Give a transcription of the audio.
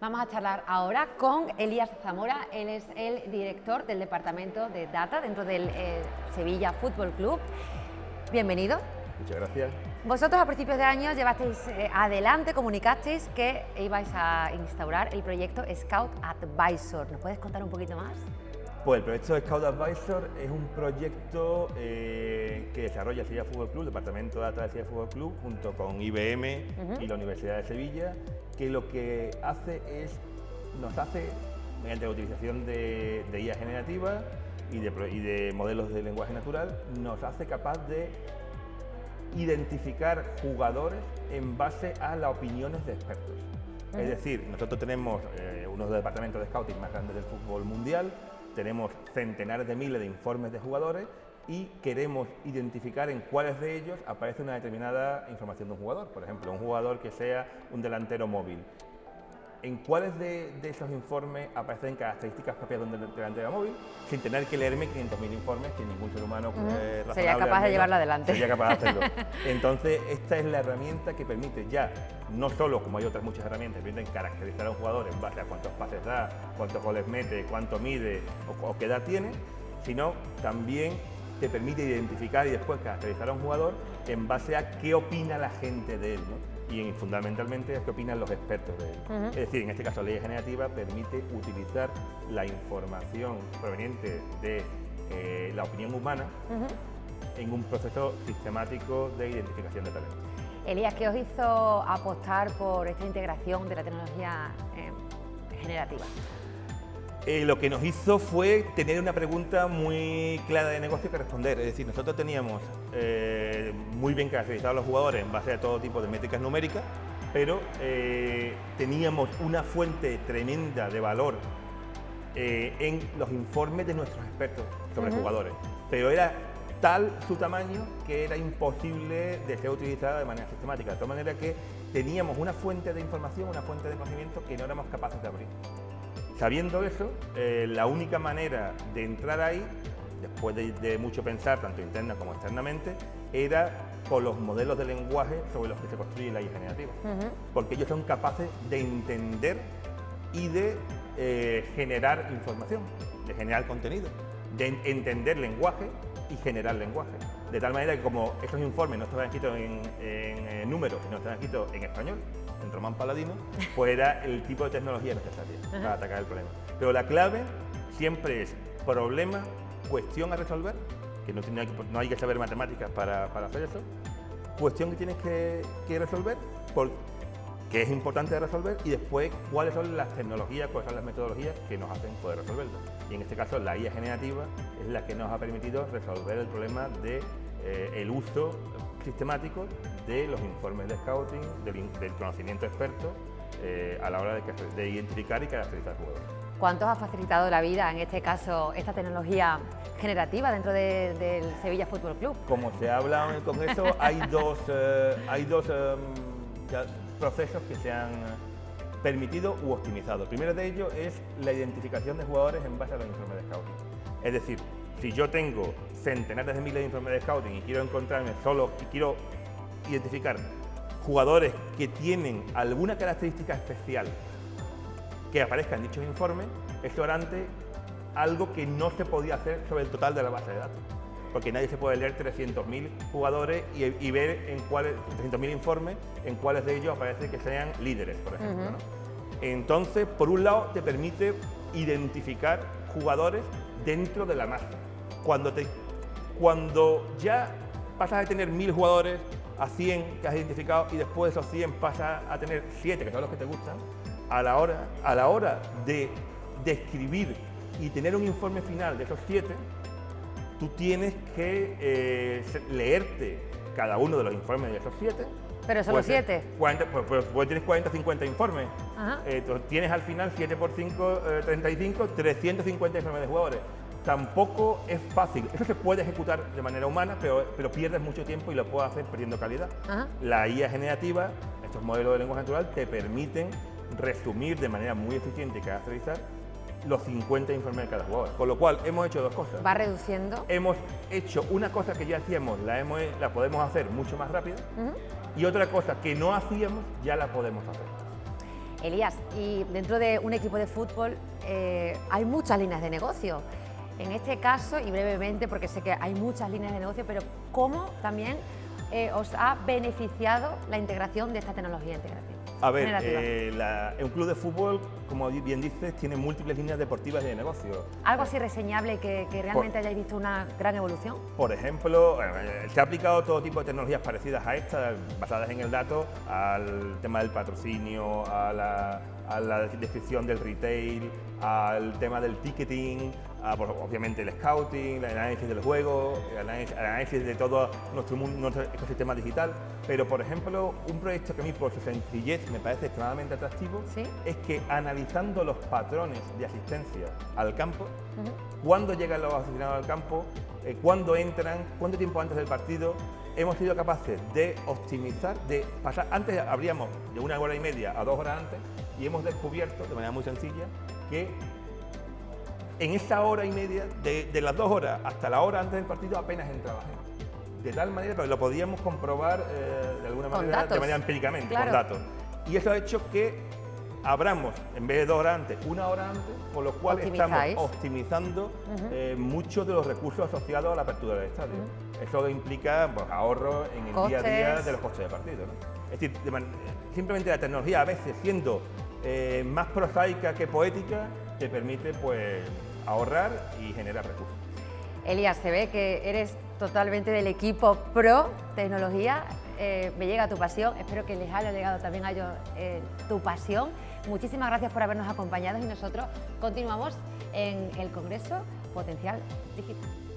Vamos a charlar ahora con Elías Zamora. Él es el director del departamento de Data dentro del Sevilla Fútbol Club. Bienvenido. Muchas gracias. Vosotros a principios de año llevasteis adelante, comunicasteis que ibais a instaurar el proyecto Scout Advisor. ¿Nos puedes contar un poquito más? Pues el proyecto Scout Advisor es un proyecto que desarrolla Sevilla Fútbol Club, el Departamento de Data de Sevilla Fútbol Club, junto con IBM y la Universidad de Sevilla, que lo que hace es, mediante la utilización de IA generativa y de modelos de lenguaje natural, nos hace capaz de identificar jugadores en base a las opiniones de expertos. Es decir, nosotros tenemos uno de los departamentos de scouting más grandes del fútbol mundial, tenemos centenares de miles de informes de jugadores y queremos identificar en cuáles de ellos aparece una determinada información de un jugador. Por ejemplo, un jugador que sea un delantero móvil. En cuáles de esos informes aparecen características propias de un delantero móvil, sin tener que leerme 500.000 informes que ningún ser humano razonable sería capaz de llevarlo adelante. Sería capaz de hacerlo. Entonces, esta es la herramienta que permite ya, no solo como hay otras muchas herramientas, permiten caracterizar a un jugador en base a cuántos pases da, cuántos goles mete, cuánto mide o qué edad tiene, sino también te permite identificar y después caracterizar a un jugador en base a qué opina la gente de él, ¿no? Y fundamentalmente es qué opinan los expertos de él. Es decir, en este caso la IA generativa permite utilizar la información proveniente de la opinión humana en un proceso sistemático de identificación de talento. Elías, ¿qué os hizo apostar por esta integración de la tecnología generativa? Lo que nos hizo fue tener una pregunta muy clara de negocio que responder. Es decir, nosotros teníamos muy bien caracterizados a los jugadores en base a todo tipo de métricas numéricas, pero teníamos una fuente tremenda de valor en los informes de nuestros expertos sobre jugadores. Pero era tal su tamaño que era imposible de ser utilizada de manera sistemática. De tal manera que teníamos una fuente de información, una fuente de conocimiento que no éramos capaces de abrir. Sabiendo eso, la única manera de entrar ahí, después de mucho pensar, tanto interna como externamente, era con los modelos de lenguaje sobre los que se construye la IA generativa. Porque ellos son capaces de entender y de generar información, de generar contenido, de entender lenguaje y generar lenguaje. De tal manera que como estos informes no estaban escritos en números, sino estaban escritos en español, en román paladino, pues era el tipo de tecnología necesaria para atacar el problema. Pero la clave siempre es problema, cuestión a resolver, que no hay que saber matemáticas para hacer eso, cuestión que tienes que resolver, que es importante de resolver, y después cuáles son las tecnologías, cuáles son las metodologías que nos hacen poder resolverlo. Y en este caso la IA generativa es la que nos ha permitido resolver el problema de el uso sistemático de los informes de scouting, del conocimiento experto a la hora de identificar y caracterizar jugadores. ¿Cuánto os ha facilitado la vida, en este caso, esta tecnología generativa dentro del Sevilla Fútbol Club? Como se ha hablado en el Congreso, hay dos procesos que se han permitido u optimizado. El primero de ellos es la identificación de jugadores en base a los informes de scouting. Es decir, si yo tengo centenares de miles de informes de scouting y quiero quiero identificar jugadores que tienen alguna característica especial que aparezca en dichos informes, eso era antes algo que no se podía hacer sobre el total de la base de datos. Porque nadie se puede leer 300.000 jugadores y ver en cuáles, 300.000 informes, en cuáles de ellos aparece que sean líderes, por ejemplo, ¿no? Entonces, por un lado, te permite identificar jugadores dentro de la masa. Cuando ya pasas a tener 1.000 jugadores a 100 que has identificado y después de esos 100 pasas a tener 7, que son los que te gustan, a la hora de escribir y tener un informe final de esos 7, tú tienes que leerte cada uno de los informes de esos 7. ¿Pero solo 7? Pues tienes 40 o 50 informes. Entonces tienes al final 7 por 5, 35, 350 informes de jugadores. Tampoco es fácil. Eso se puede ejecutar de manera humana, pero pierdes mucho tiempo y lo puedes hacer perdiendo calidad. La IA generativa, estos modelos de lenguaje natural, te permiten resumir de manera muy eficiente y caracterizar los 50 informes de cada jugador. Con lo cual, hemos hecho dos cosas. ¿Va reduciendo? Hemos hecho una cosa que ya hacíamos, la podemos hacer mucho más rápida, y otra cosa que no hacíamos, ya la podemos hacer. Elías, y dentro de un equipo de fútbol hay muchas líneas de negocio. En este caso, y brevemente, porque sé que hay muchas líneas de negocio, pero ¿cómo también os ha beneficiado la integración de esta tecnología integrativa? A ver, un club de fútbol, como bien dices, tiene múltiples líneas deportivas de negocio. ¿Algo así reseñable que realmente hayáis visto una gran evolución? Por ejemplo, se ha aplicado todo tipo de tecnologías parecidas a estas, basadas en el dato, al tema del patrocinio, a la descripción del retail, al tema del ticketing, obviamente el scouting, el análisis del juego, el análisis de todo nuestro ecosistema digital. Pero, por ejemplo, un proyecto que a mí por su sencillez me parece extremadamente atractivo, ¿sí?, es que analizando los patrones de asistencia al campo, cuándo llegan los aficionados al campo, cuándo entran, cuánto tiempo antes del partido, hemos sido capaces de optimizar, de pasar, antes abríamos de 1 hora y media a 2 horas antes, y hemos descubierto de manera muy sencilla que en esa hora y media, de las 2 horas hasta la hora antes del partido, apenas entraba gente. De tal manera que lo podíamos comprobar de alguna manera, de manera empíricamente, claro, con datos. Y eso ha hecho que abramos, en vez de 2 horas antes, 1 hora antes, con lo cual estamos optimizando muchos de los recursos asociados a la apertura del estadio. Eso implica ahorro en el día a día de los costes de partido, ¿no? Es decir, simplemente la tecnología, a veces siendo más prosaica que poética, te permite pues ahorrar y generar recursos. Elías, se ve que eres totalmente del equipo pro tecnología. Me llega tu pasión, espero que les haya llegado también a ellos tu pasión. Muchísimas gracias por habernos acompañado y nosotros continuamos en el Congreso Potencial Digital.